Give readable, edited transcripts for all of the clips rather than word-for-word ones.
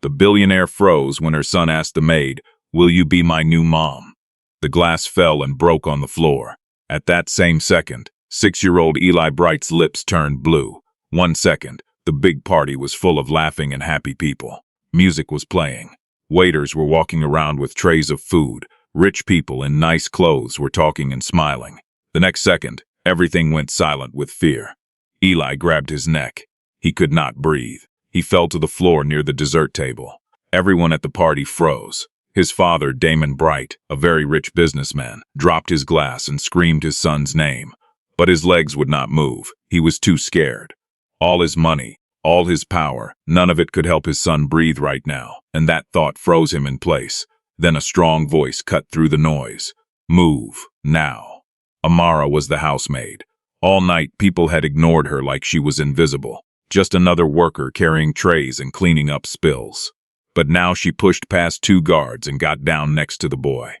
The billionaire froze when her son asked the maid, "Will you be my new mom?" The glass fell and broke on the floor. At that same second, 6-year-old Eli Bright's lips turned blue. 1 second, the big party was full of laughing and happy people. Music was playing. Waiters were walking around with trays of food. Rich people in nice clothes were talking and smiling. The next second, everything went silent with fear. Eli grabbed his neck. He could not breathe. He fell to the floor near the dessert table. Everyone at the party froze. His father, Damon Bright, a very rich businessman, dropped his glass and screamed his son's name. But his legs would not move. He was too scared. All his money, all his power, none of it could help his son breathe right now, and that thought froze him in place. Then a strong voice cut through the noise. "Move, now." Amara was the housemaid. All night, people had ignored her like she was invisible, just another worker carrying trays and cleaning up spills. But now she pushed past 2 guards and got down next to the boy.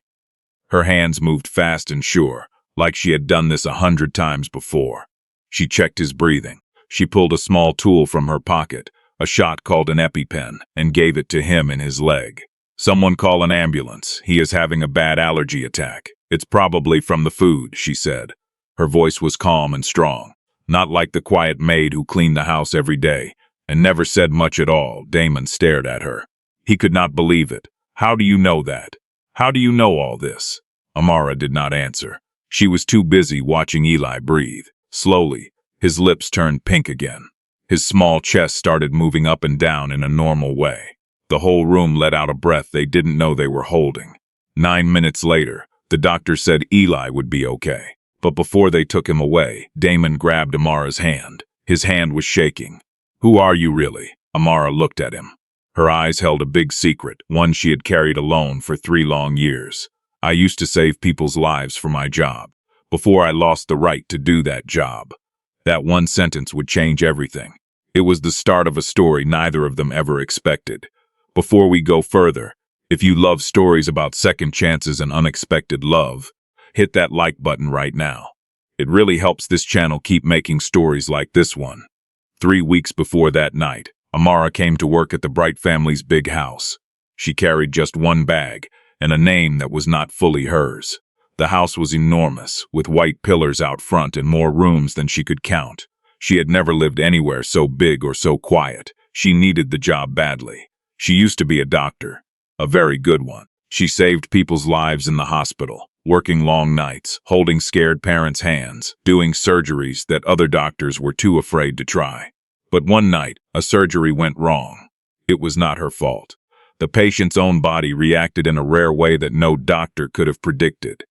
Her hands moved fast and sure, like she had done this 100 times before. She checked his breathing. She pulled a small tool from her pocket, a shot called an EpiPen, and gave it to him in his leg. "Someone call an ambulance. He is having a bad allergy attack. It's probably from the food," she said. Her voice was calm and strong, not like the quiet maid who cleaned the house every day and never said much at all. Damon stared at her. He could not believe it. "How do you know that? How do you know all this?" Amara did not answer. She was too busy watching Eli breathe. Slowly, his lips turned pink again. His small chest started moving up and down in a normal way. The whole room let out a breath they didn't know they were holding. 9 minutes later, the doctor said Eli would be okay. But before they took him away, Damon grabbed Amara's hand. His hand was shaking. "Who are you really?" Amara looked at him. Her eyes held a big secret, one she had carried alone for 3 long years. "I used to save people's lives for my job, before I lost the right to do that job." That one sentence would change everything. It was the start of a story neither of them ever expected. Before we go further, if you love stories about second chances and unexpected love, hit that like button right now. It really helps this channel keep making stories like this one. 3 weeks before that night, Amara came to work at the Bright family's big house. She carried just 1 bag and a name that was not fully hers. The house was enormous, with white pillars out front and more rooms than she could count. She had never lived anywhere so big or so quiet. She needed the job badly. She used to be a doctor, a very good one. She saved people's lives in the hospital, working long nights, holding scared parents' hands, doing surgeries that other doctors were too afraid to try. But one night, a surgery went wrong. It was not her fault. The patient's own body reacted in a rare way that no doctor could have predicted.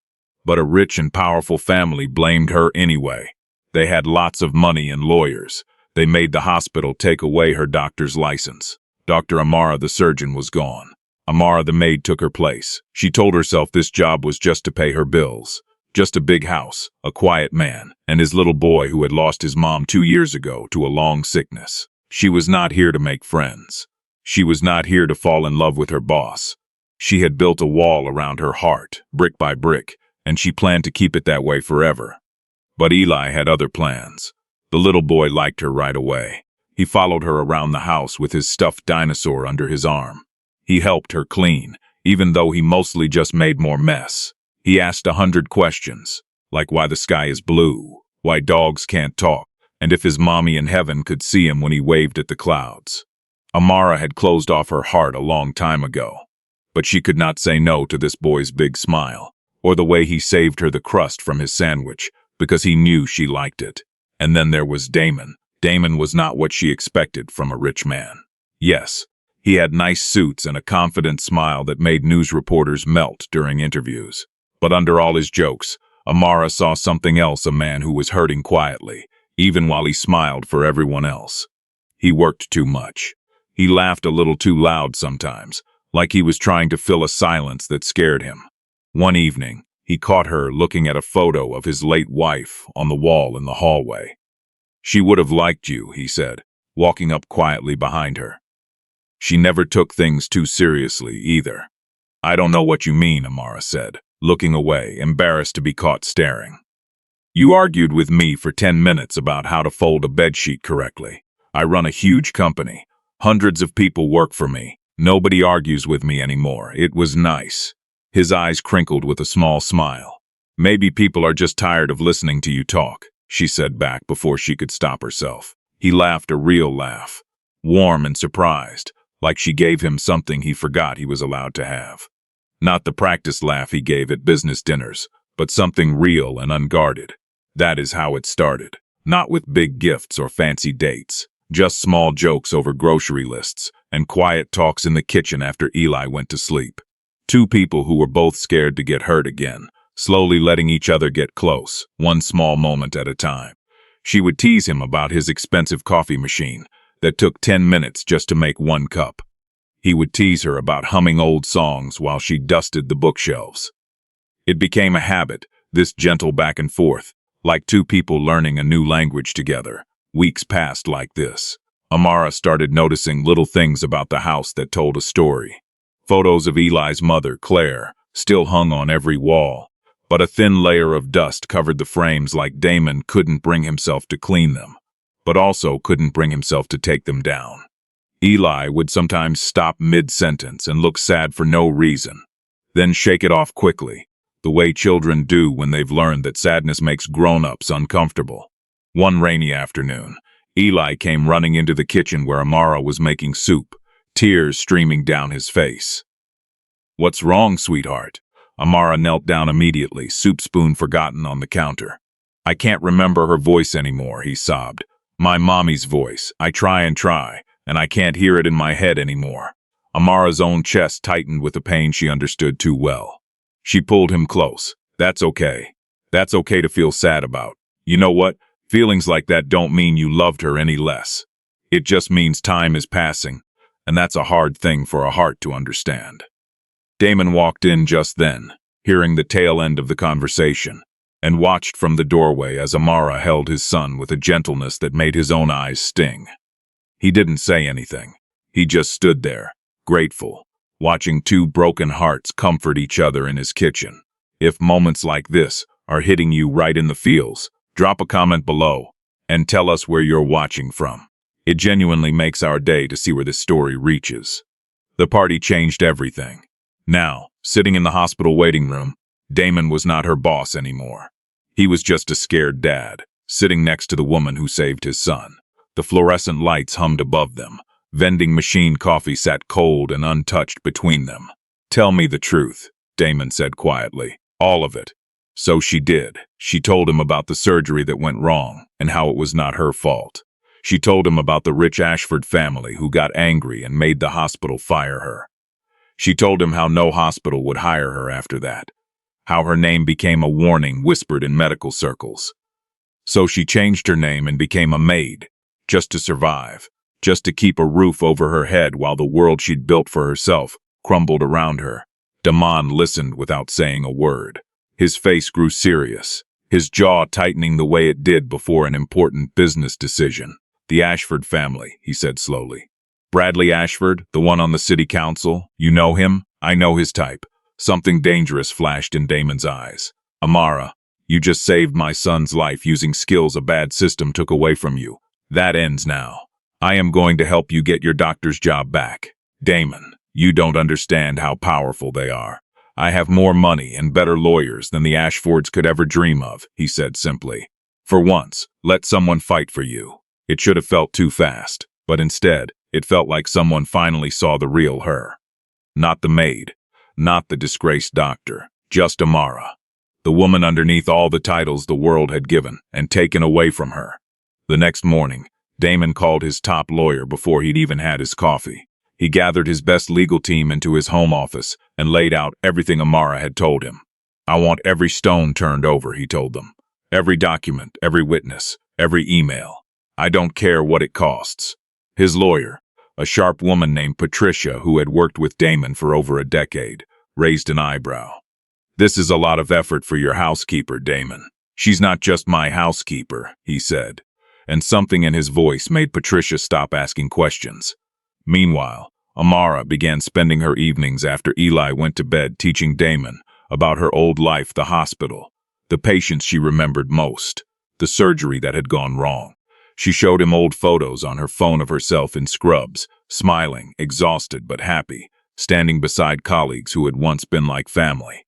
But a rich and powerful family blamed her anyway. They had lots of money and lawyers. They made the hospital take away her doctor's license. Dr. Amara, the surgeon, was gone. Amara, the maid, took her place. She told herself this job was just to pay her bills. Just a big house, a quiet man, and his little boy who had lost his mom 2 years ago to a long sickness. She was not here to make friends. She was not here to fall in love with her boss. She had built a wall around her heart, brick by brick, and she planned to keep it that way forever. But Eli had other plans. The little boy liked her right away. He followed her around the house with his stuffed dinosaur under his arm. He helped her clean, even though he mostly just made more mess. He asked 100 questions, like why the sky is blue, why dogs can't talk, and if his mommy in heaven could see him when he waved at the clouds. Amara had closed off her heart a long time ago, but she could not say no to this boy's big smile, or the way he saved her the crust from his sandwich, because he knew she liked it. And then there was Damon. Damon was not what she expected from a rich man. Yes, he had nice suits and a confident smile that made news reporters melt during interviews. But under all his jokes, Amara saw something else, a man who was hurting quietly, even while he smiled for everyone else. He worked too much. He laughed a little too loud sometimes, like he was trying to fill a silence that scared him. One evening, he caught her looking at a photo of his late wife on the wall in the hallway. "She would have liked you," he said, walking up quietly behind her. "She never took things too seriously, either." "I don't know what you mean," Amara said, looking away, embarrassed to be caught staring. "You argued with me for 10 minutes about how to fold a bedsheet correctly. I run a huge company. Hundreds of people work for me. Nobody argues with me anymore. It was nice." His eyes crinkled with a small smile. "Maybe people are just tired of listening to you talk," she said back before she could stop herself. He laughed a real laugh, warm and surprised, like she gave him something he forgot he was allowed to have. Not the practice laugh he gave at business dinners, but something real and unguarded. That is how it started. Not with big gifts or fancy dates, just small jokes over grocery lists and quiet talks in the kitchen after Eli went to sleep. Two people who were both scared to get hurt again, slowly letting each other get close, one small moment at a time. She would tease him about his expensive coffee machine that took 10 minutes just to make one cup. He would tease her about humming old songs while she dusted the bookshelves. It became a habit, this gentle back and forth, like two people learning a new language together. Weeks passed like this. Amara started noticing little things about the house that told a story. Photos of Eli's mother, Claire, still hung on every wall, but a thin layer of dust covered the frames like Damon couldn't bring himself to clean them, but also couldn't bring himself to take them down. Eli would sometimes stop mid-sentence and look sad for no reason, then shake it off quickly, the way children do when they've learned that sadness makes grown-ups uncomfortable. One rainy afternoon, Eli came running into the kitchen where Amara was making soup, tears streaming down his face. "What's wrong, sweetheart?" Amara knelt down immediately, soup spoon forgotten on the counter. "I can't remember her voice anymore," he sobbed. "My mommy's voice. I try, and I can't hear it in my head anymore." Amara's own chest tightened with a pain she understood too well. She pulled him close. "That's okay. That's okay to feel sad about. You know what? Feelings like that don't mean you loved her any less. It just means time is passing, and that's a hard thing for a heart to understand." Damon walked in just then, hearing the tail end of the conversation, and watched from the doorway as Amara held his son with a gentleness that made his own eyes sting. He didn't say anything. He just stood there, grateful, watching two broken hearts comfort each other in his kitchen. If moments like this are hitting you right in the feels, drop a comment below and tell us where you're watching from. It genuinely makes our day to see where this story reaches. The party changed everything. Now, sitting in the hospital waiting room, Damon was not her boss anymore. He was just a scared dad, sitting next to the woman who saved his son. The fluorescent lights hummed above them. Vending machine coffee sat cold and untouched between them. "Tell me the truth," Damon said quietly. "All of it." So she did. She told him about the surgery that went wrong and how it was not her fault. She told him about the rich Ashford family who got angry and made the hospital fire her. She told him how no hospital would hire her after that, how her name became a warning whispered in medical circles. So she changed her name and became a maid, just to survive, just to keep a roof over her head while the world she'd built for herself crumbled around her. Damon listened without saying a word. His face grew serious, his jaw tightening the way it did before an important business decision. "The Ashford family," he said slowly. "Bradley Ashford, the one on the city council, you know him? I know his type." Something dangerous flashed in Damon's eyes. "Amara, you just saved my son's life using skills a bad system took away from you. That ends now. I am going to help you get your doctor's job back. Damon, you don't understand how powerful they are. I have more money and better lawyers than the Ashfords could ever dream of," he said simply. "For once, let someone fight for you." It should have felt too fast, but instead, it felt like someone finally saw the real her. Not the maid, not the disgraced doctor, just Amara. The woman underneath all the titles the world had given and taken away from her. The next morning, Damon called his top lawyer before he'd even had his coffee. He gathered his best legal team into his home office and laid out everything Amara had told him. "I want every stone turned over," he told them. "Every document, every witness, every email. I don't care what it costs." His lawyer, a sharp woman named Patricia who had worked with Damon for over a decade, raised an eyebrow. "This is a lot of effort for your housekeeper, Damon." "She's not just my housekeeper," he said, and something in his voice made Patricia stop asking questions. Meanwhile, Amara began spending her evenings after Eli went to bed teaching Damon about her old life, the hospital, the patients she remembered most, the surgery that had gone wrong. She showed him old photos on her phone of herself in scrubs, smiling, exhausted but happy, standing beside colleagues who had once been like family.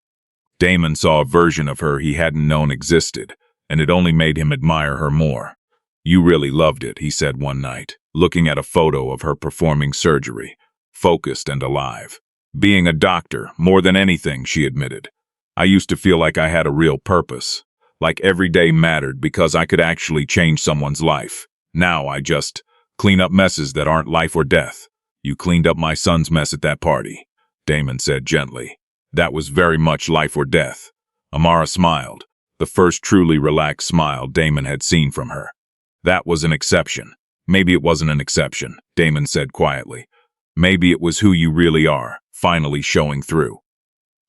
Damon saw a version of her he hadn't known existed, and it only made him admire her more. "You really loved it," he said one night, looking at a photo of her performing surgery, focused and alive. "Being a doctor, more than anything," she admitted. "I used to feel like I had a real purpose, like every day mattered because I could actually change someone's life. Now I just clean up messes that aren't life or death." "You cleaned up my son's mess at that party," Damon said gently. "That was very much life or death." Amara smiled, the first truly relaxed smile Damon had seen from her. "That was an exception." "Maybe it wasn't an exception," Damon said quietly. "Maybe it was who you really are, finally showing through."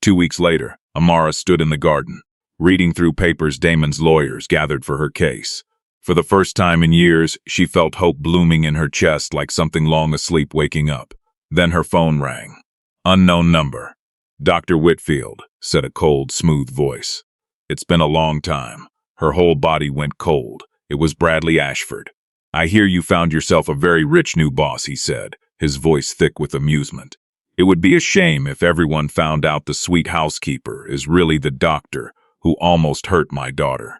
2 weeks later, Amara stood in the garden, reading through papers Damon's lawyers gathered for her case. For the first time in years, she felt hope blooming in her chest like something long asleep waking up. Then her phone rang. Unknown number. "Dr. Whitfield," said a cold, smooth voice. "It's been a long time." Her whole body went cold. It was Bradley Ashford. "I hear you found yourself a very rich new boss," he said, his voice thick with amusement. "It would be a shame if everyone found out the sweet housekeeper is really the doctor who almost hurt my daughter.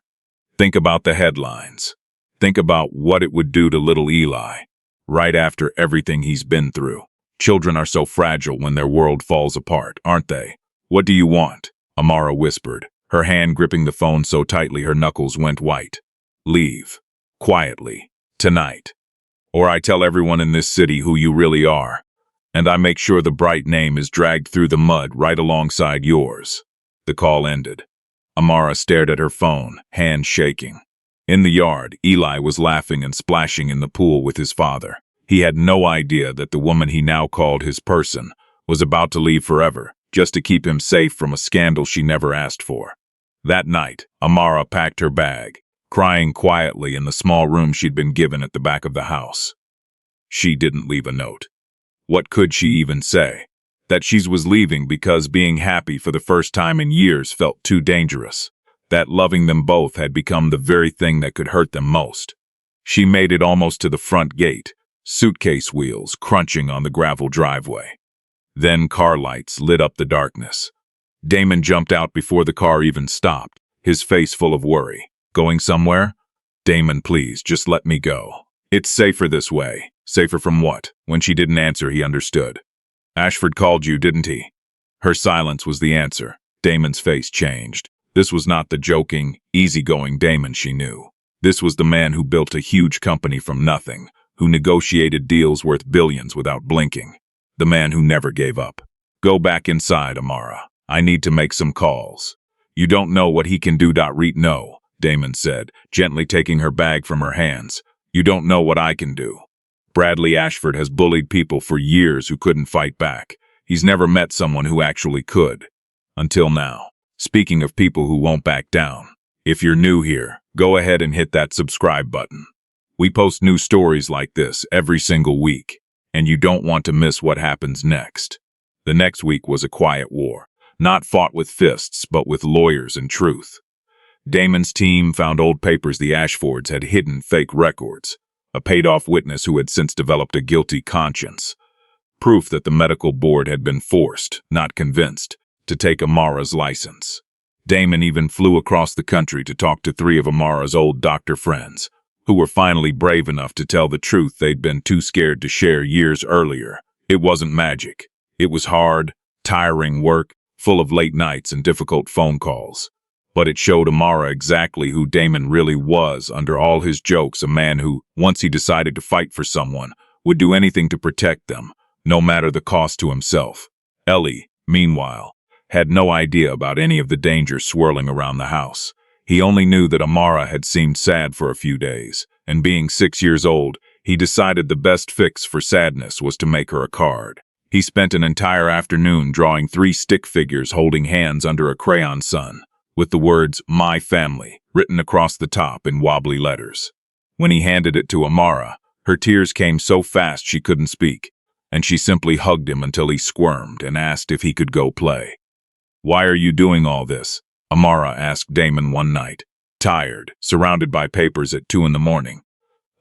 Think about the headlines. Think about what it would do to little Eli, right after everything he's been through. Children are so fragile when their world falls apart, aren't they?" "What do you want?" Amara whispered, her hand gripping the phone so tightly her knuckles went white. "Leave. Quietly. Tonight. Or I tell everyone in this city who you really are. And I make sure the bright name is dragged through the mud right alongside yours." The call ended. Amara stared at her phone, hands shaking. In the yard, Eli was laughing and splashing in the pool with his father. He had no idea that the woman he now called his person was about to leave forever, just to keep him safe from a scandal she never asked for. That night, Amara packed her bag, crying quietly in the small room she'd been given at the back of the house. She didn't leave a note. What could she even say? That she was leaving because being happy for the first time in years felt too dangerous. That loving them both had become the very thing that could hurt them most. She made it almost to the front gate, suitcase wheels crunching on the gravel driveway. Then car lights lit up the darkness. Damon jumped out before the car even stopped, his face full of worry. "Going somewhere?" "Damon, please, just let me go. It's safer this way." "Safer from what?" When she didn't answer, he understood. "Ashford called you, didn't he?" Her silence was the answer. Damon's face changed. This was not the joking, easygoing Damon she knew. This was the man who built a huge company from nothing, who negotiated deals worth billions without blinking. The man who never gave up. "Go back inside, Amara. I need to make some calls." "You don't know what he can do." "No," Damon said, gently taking her bag from her hands. "You don't know what I can do. Bradley Ashford has bullied people for years who couldn't fight back. He's never met someone who actually could. Until now. Speaking of people who won't back down, if you're new here, go ahead and hit that subscribe button. We post new stories like this every single week, and you don't want to miss what happens next." The next week was a quiet war, not fought with fists, but with lawyers and truth. Damon's team found old papers the Ashfords had hidden, fake records, a paid-off witness who had since developed a guilty conscience, proof that the medical board had been forced, not convinced, to take Amara's license. Damon even flew across the country to talk to 3 of Amara's old doctor friends, who were finally brave enough to tell the truth they'd been too scared to share years earlier. It wasn't magic. It was hard, tiring work, full of late nights and difficult phone calls. But it showed Amara exactly who Damon really was under all his jokes, a man who, once he decided to fight for someone, would do anything to protect them, no matter the cost to himself. Ellie, meanwhile, had no idea about any of the danger swirling around the house. He only knew that Amara had seemed sad for a few days, and being 6 years old, he decided the best fix for sadness was to make her a card. He spent an entire afternoon drawing 3 stick figures holding hands under a crayon sun, with the words, "My family," written across the top in wobbly letters. When he handed it to Amara, her tears came so fast she couldn't speak, and she simply hugged him until he squirmed and asked if he could go play. "Why are you doing all this?" Amara asked Damon one night, tired, surrounded by papers at 2 in the morning.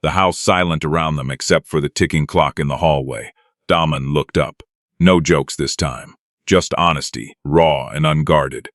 The house silent around them except for the ticking clock in the hallway, Damon looked up. No jokes this time. Just honesty, raw and unguarded.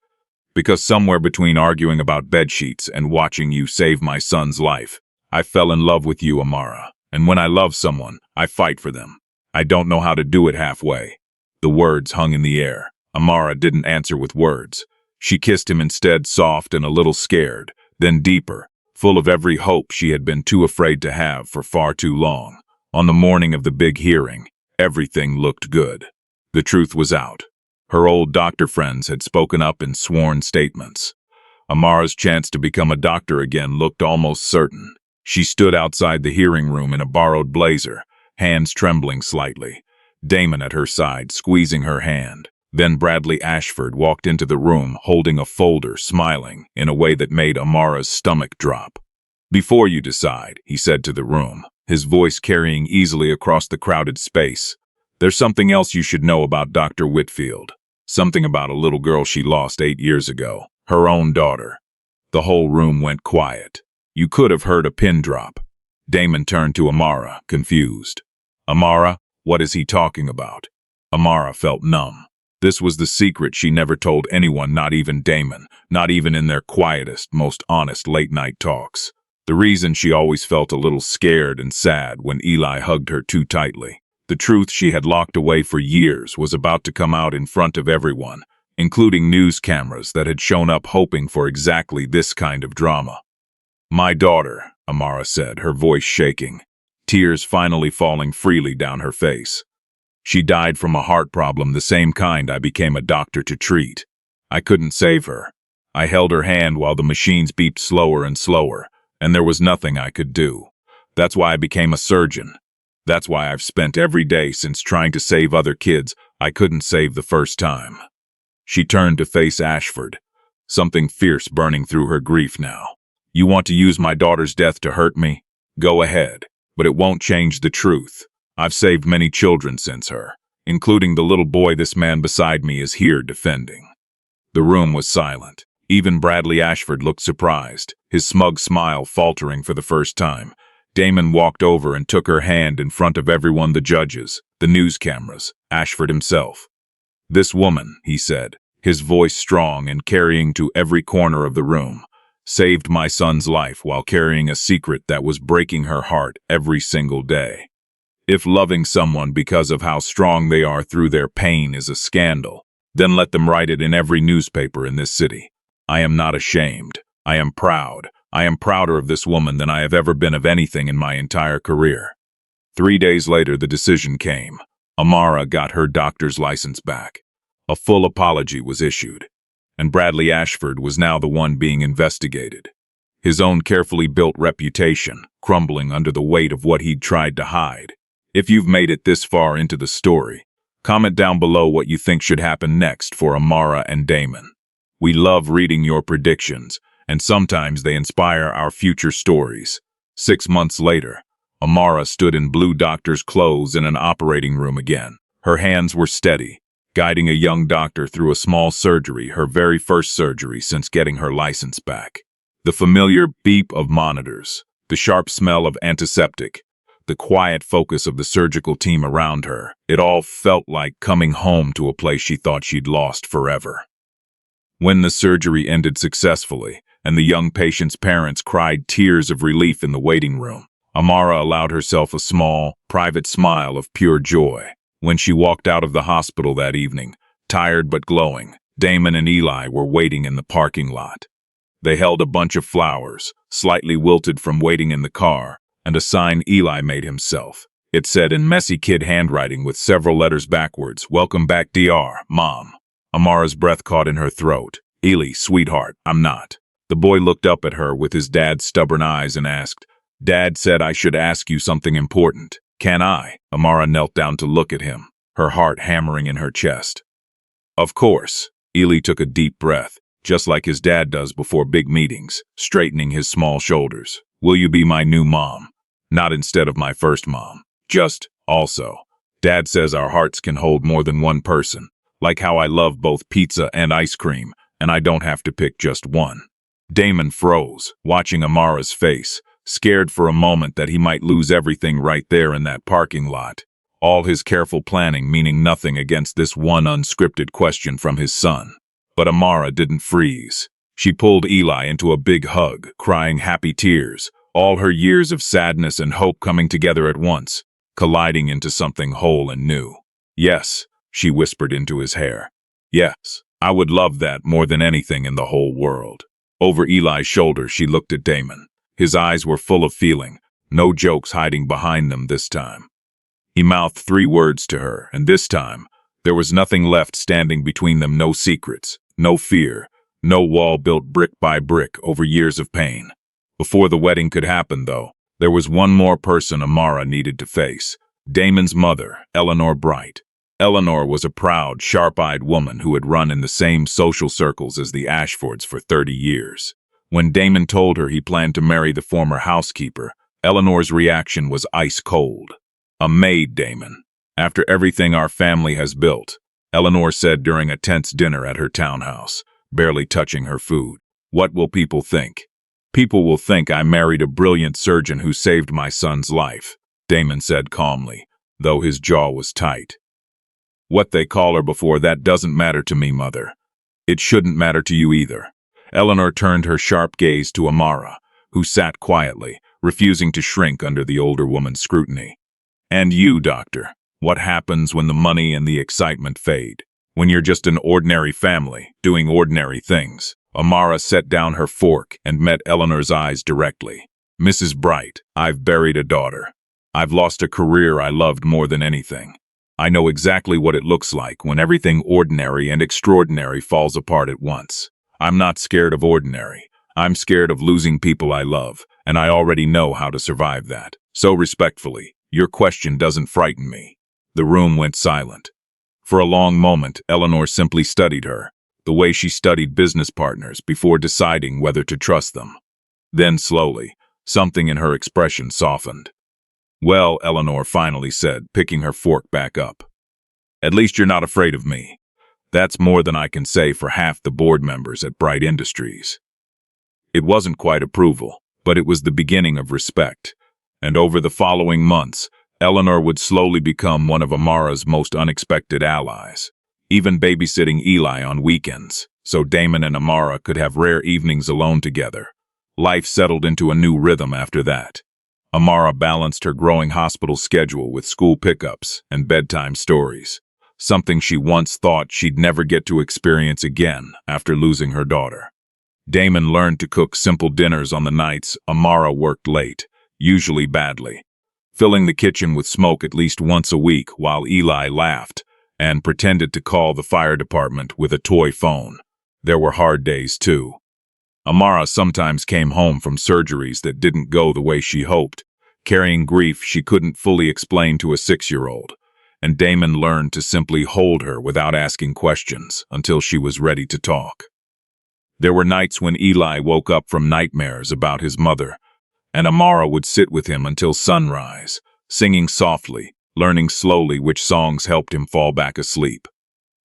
Because somewhere between arguing about bedsheets and watching you save my son's life, I fell in love with you, Amara. And when I love someone, I fight for them. I don't know how to do it halfway. The words hung in the air. Amara didn't answer with words. She kissed him instead, soft and a little scared, then deeper, full of every hope she had been too afraid to have for far too long. On the morning of the big hearing, everything looked good. The truth was out. Her old doctor friends had spoken up in sworn statements. Amara's chance to become a doctor again looked almost certain. She stood outside the hearing room in a borrowed blazer, hands trembling slightly. Damon at her side, squeezing her hand. Then Bradley Ashford walked into the room holding a folder, smiling in a way that made Amara's stomach drop. "Before you decide," he said to the room, his voice carrying easily across the crowded space, "there's something else you should know about Dr. Whitfield. Something about a little girl she lost 8 years ago, her own daughter." The whole room went quiet. You could have heard a pin drop. Damon turned to Amara, confused. "Amara, what is he talking about?" Amara felt numb. This was the secret she never told anyone, not even Damon, not even in their quietest, most honest late-night talks. The reason she always felt a little scared and sad when Eli hugged her too tightly. The truth she had locked away for years was about to come out in front of everyone, including news cameras that had shown up hoping for exactly this kind of drama. "My daughter," Amara said, her voice shaking, tears finally falling freely down her face. "She died from a heart problem, the same kind I became a doctor to treat. I couldn't save her. I held her hand while the machines beeped slower and slower, and there was nothing I could do. That's why I became a surgeon. That's why I've spent every day since trying to save other kids I couldn't save the first time." She turned to face Ashford, something fierce burning through her grief now. "You want to use my daughter's death to hurt me? Go ahead, but it won't change the truth. I've saved many children since her, including the little boy this man beside me is here defending." The room was silent. Even Bradley Ashford looked surprised, his smug smile faltering for the first time. Damon walked over and took her hand in front of everyone, the judges, the news cameras, Ashford himself. "This woman," he said, his voice strong and carrying to every corner of the room, "saved my son's life while carrying a secret that was breaking her heart every single day. If loving someone because of how strong they are through their pain is a scandal, then let them write it in every newspaper in this city. I am not ashamed. I am proud. I am prouder of this woman than I have ever been of anything in my entire career." 3 days later, the decision came. Amara got her doctor's license back. A full apology was issued, and Bradley Ashford was now the one being investigated. His own carefully built reputation crumbling under the weight of what he'd tried to hide. If you've made it this far into the story, comment down below what you think should happen next for Amara and Damon. We love reading your predictions, and sometimes they inspire our future stories. 6 months later, Amara stood in blue doctor's clothes in an operating room again. Her hands were steady, guiding a young doctor through a small surgery, her very first surgery since getting her license back. The familiar beep of monitors, the sharp smell of antiseptic, the quiet focus of the surgical team around her, it all felt like coming home to a place she thought she'd lost forever. When the surgery ended successfully, and the young patient's parents cried tears of relief in the waiting room, Amara allowed herself a small, private smile of pure joy. When she walked out of the hospital that evening, tired but glowing, Damon and Eli were waiting in the parking lot. They held a bunch of flowers, slightly wilted from waiting in the car, and a sign Eli made himself. It said in messy kid handwriting with several letters backwards, "Welcome back, DR, Mom." Amara's breath caught in her throat. "Eli, sweetheart, I'm not." The boy looked up at her with his dad's stubborn eyes and asked, "Dad said I should ask you something important. Can I?" Amara knelt down to look at him, her heart hammering in her chest. "Of course." Eli took a deep breath, just like his dad does before big meetings, straightening his small shoulders. "Will you be my new mom? Not instead of my first mom. Just, also. Dad says our hearts can hold more than one person, like how I love both pizza and ice cream, and I don't have to pick just one." Damon froze, watching Amara's face, scared for a moment that he might lose everything right there in that parking lot. all his careful planning meaning nothing against this one unscripted question from his son. But Amara didn't freeze. She pulled Eli into a big hug, crying happy tears, all her years of sadness and hope coming together at once, colliding into something whole and new. "Yes," she whispered into his hair. "Yes, I would love that more than anything in the whole world." Over Eli's shoulder, she looked at Damon. His eyes were full of feeling, no jokes hiding behind them this time. He mouthed 3 words to her, and this time, there was nothing left standing between them, no secrets, no fear, no wall built brick by brick over years of pain. Before the wedding could happen, though, there was one more person Amara needed to face. Damon's mother, Eleanor Bright. Eleanor was a proud, sharp-eyed woman who had run in the same social circles as the Ashfords for 30 years. When Damon told her he planned to marry the former housekeeper, Eleanor's reaction was ice cold. "A maid, Damon. After everything our family has built," Eleanor said during a tense dinner at her townhouse, barely touching her food. "What will people think?" "People will think I married a brilliant surgeon who saved my son's life," Damon said calmly, though his jaw was tight. "What they call her before that doesn't matter to me, Mother. It shouldn't matter to you either." Eleanor turned her sharp gaze to Amara, who sat quietly, refusing to shrink under the older woman's scrutiny. "And you, Doctor, what happens when the money and the excitement fade? When you're just an ordinary family, doing ordinary things?" Amara set down her fork and met Eleanor's eyes directly. "Mrs. Bright, I've buried a daughter. I've lost a career I loved more than anything. I know exactly what it looks like when everything ordinary and extraordinary falls apart at once. I'm not scared of ordinary. I'm scared of losing people I love, and I already know how to survive that. So respectfully, your question doesn't frighten me." The room went silent. For a long moment, Eleanor simply studied her, the way she studied business partners before deciding whether to trust them. Then slowly, something in her expression softened. "Well," Eleanor finally said, picking her fork back up. "At least you're not afraid of me. That's more than I can say for half the board members at Bright Industries." It wasn't quite approval, but it was the beginning of respect. And over the following months, Eleanor would slowly become one of Amara's most unexpected allies, even babysitting Eli on weekends, so Damon and Amara could have rare evenings alone together. Life settled into a new rhythm after that. Amara balanced her growing hospital schedule with school pickups and bedtime stories, something she once thought she'd never get to experience again after losing her daughter. Damon learned to cook simple dinners on the nights Amara worked late, usually badly, filling the kitchen with smoke at least once a week while Eli laughed and pretended to call the fire department with a toy phone. There were hard days, too. Amara sometimes came home from surgeries that didn't go the way she hoped, carrying grief she couldn't fully explain to a 6-year-old, and Damon learned to simply hold her without asking questions until she was ready to talk. There were nights when Eli woke up from nightmares about his mother, and Amara would sit with him until sunrise, singing softly, learning slowly which songs helped him fall back asleep.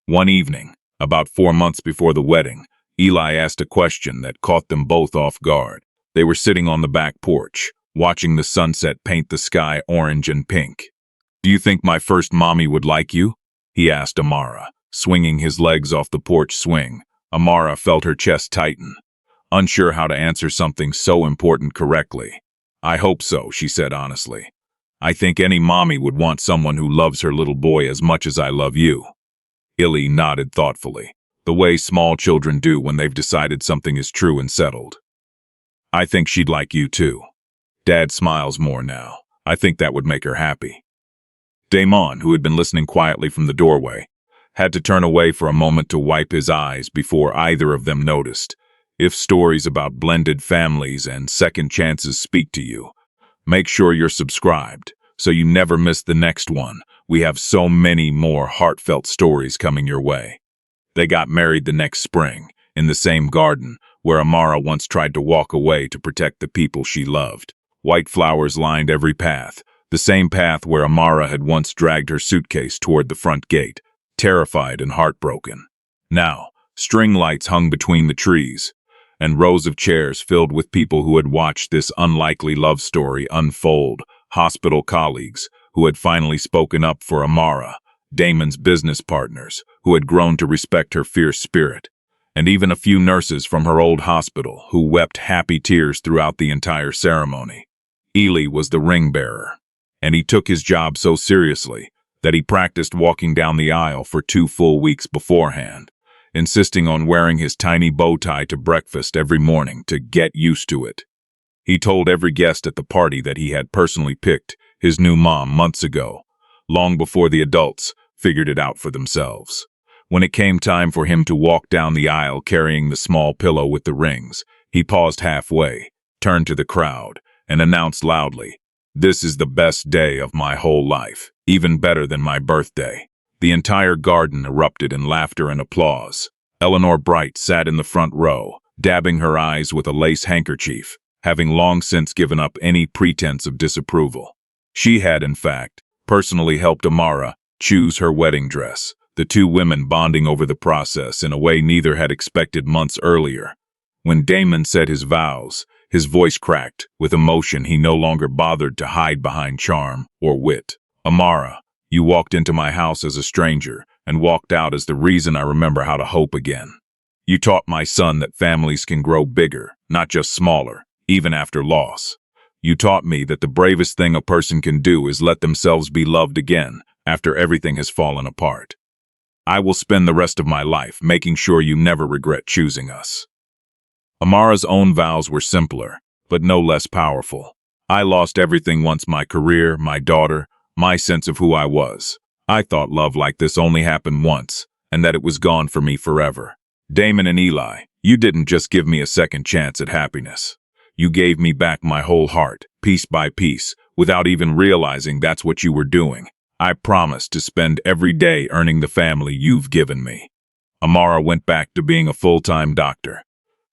One evening, about 4 months before the wedding, Eli asked a question that caught them both off guard. They were sitting on the back porch, watching the sunset paint the sky orange and pink. "Do you think my first mommy would like you?" he asked Amara, swinging his legs off the porch swing. Amara felt her chest tighten, unsure how to answer something so important correctly. "I hope so," she said honestly. "I think any mommy would want someone who loves her little boy as much as I love you." Eli nodded thoughtfully, the way small children do when they've decided something is true and settled. "I think she'd like you too." Dad smiles more now. "I think that would make her happy." Damon, who had been listening quietly from the doorway, had to turn away for a moment to wipe his eyes before either of them noticed. If stories about blended families and second chances speak to you, make sure you're subscribed so you never miss the next one. We have so many more heartfelt stories coming your way. They got married the next spring, in the same garden where Amara once tried to walk away to protect the people she loved. White flowers lined every path, the same path where Amara had once dragged her suitcase toward the front gate, terrified and heartbroken. Now, string lights hung between the trees, and rows of chairs filled with people who had watched this unlikely love story unfold, hospital colleagues who had finally spoken up for Amara, Damon's business partners, who had grown to respect her fierce spirit, and even a few nurses from her old hospital who wept happy tears throughout the entire ceremony. Ely was the ring bearer, and he took his job so seriously that he practiced walking down the aisle for 2 full weeks beforehand, insisting on wearing his tiny bow tie to breakfast every morning to get used to it. He told every guest at the party that he had personally picked his new mom months ago, long before the adults figured it out for themselves. When it came time for him to walk down the aisle carrying the small pillow with the rings, he paused halfway, turned to the crowd, and announced loudly, "This is the best day of my whole life, even better than my birthday." The entire garden erupted in laughter and applause. Eleanor Bright sat in the front row, dabbing her eyes with a lace handkerchief, having long since given up any pretense of disapproval. She had, in fact, personally helped Amara choose her wedding dress, the two women bonding over the process in a way neither had expected months earlier. When Damon said his vows, his voice cracked with emotion he no longer bothered to hide behind charm or wit. "Amara, you walked into my house as a stranger and walked out as the reason I remember how to hope again. You taught my son that families can grow bigger, not just smaller, even after loss. You taught me that the bravest thing a person can do is let themselves be loved again after everything has fallen apart. I will spend the rest of my life making sure you never regret choosing us." Amara's own vows were simpler, but no less powerful. "I lost everything once: my career, my daughter, my sense of who I was. I thought love like this only happened once, and that it was gone for me forever. Damon and Ely, you didn't just give me a second chance at happiness. You gave me back my whole heart, piece by piece, without even realizing that's what you were doing. I promise to spend every day earning the family you've given me." Amara went back to being a full-time doctor,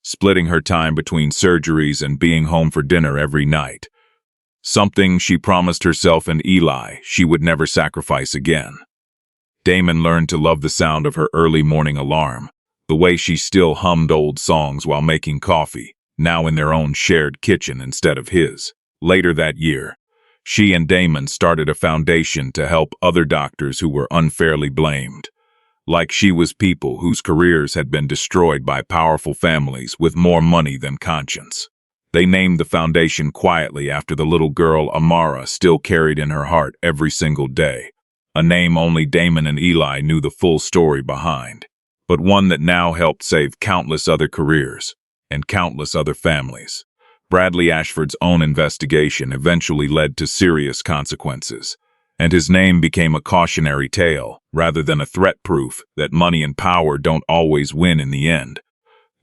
splitting her time between surgeries and being home for dinner every night. Something she promised herself and Ely she would never sacrifice again. Damon learned to love the sound of her early morning alarm, the way she still hummed old songs while making coffee, now in their own shared kitchen instead of his. Later that year, she and Damon started a foundation to help other doctors who were unfairly blamed. Like she was people whose careers had been destroyed by powerful families with more money than conscience. They named the foundation quietly after the little girl Amara still carried in her heart every single day, a name only Damon and Ely knew the full story behind, but one that now helped save countless other careers and countless other families. Bradley Ashford's own investigation eventually led to serious consequences, and his name became a cautionary tale rather than a threat proof that money and power don't always win in the end,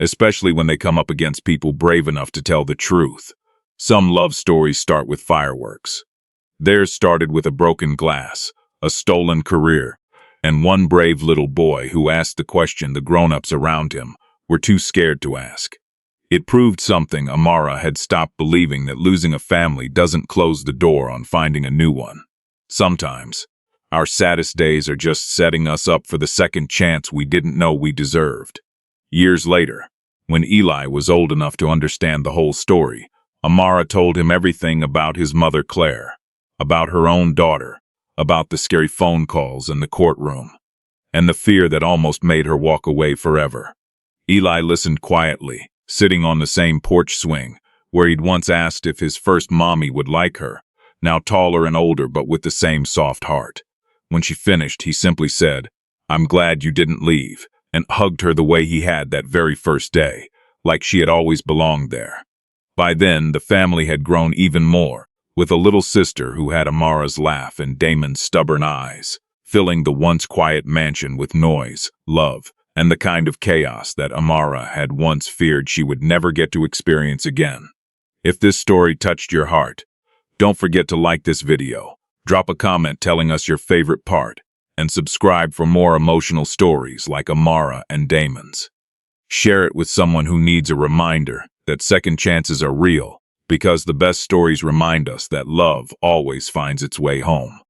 especially when they come up against people brave enough to tell the truth. Some love stories start with fireworks. Theirs started with a broken glass, a stolen career, and one brave little boy who asked the question the grown-ups around him were too scared to ask. It proved something: Amara had stopped believing that losing a family doesn't close the door on finding a new one. Sometimes, our saddest days are just setting us up for the second chance we didn't know we deserved. Years later, when Ely was old enough to understand the whole story, Amara told him everything about his mother Claire, about her own daughter, about the scary phone calls in the courtroom, and the fear that almost made her walk away forever. Ely listened quietly, sitting on the same porch swing where he'd once asked if his first mommy would like her, now taller and older but with the same soft heart. When she finished, he simply said, "I'm glad you didn't leave," and hugged her the way he had that very first day, like she had always belonged there. By then, the family had grown even more, with a little sister who had Amara's laugh and Damon's stubborn eyes, filling the once quiet mansion with noise, love, and the kind of chaos that Amara had once feared she would never get to experience again. If this story touched your heart, don't forget to like this video, drop a comment telling us your favorite part, and subscribe for more emotional stories like Amara and Damon's. Share it with someone who needs a reminder that second chances are real, because the best stories remind us that love always finds its way home.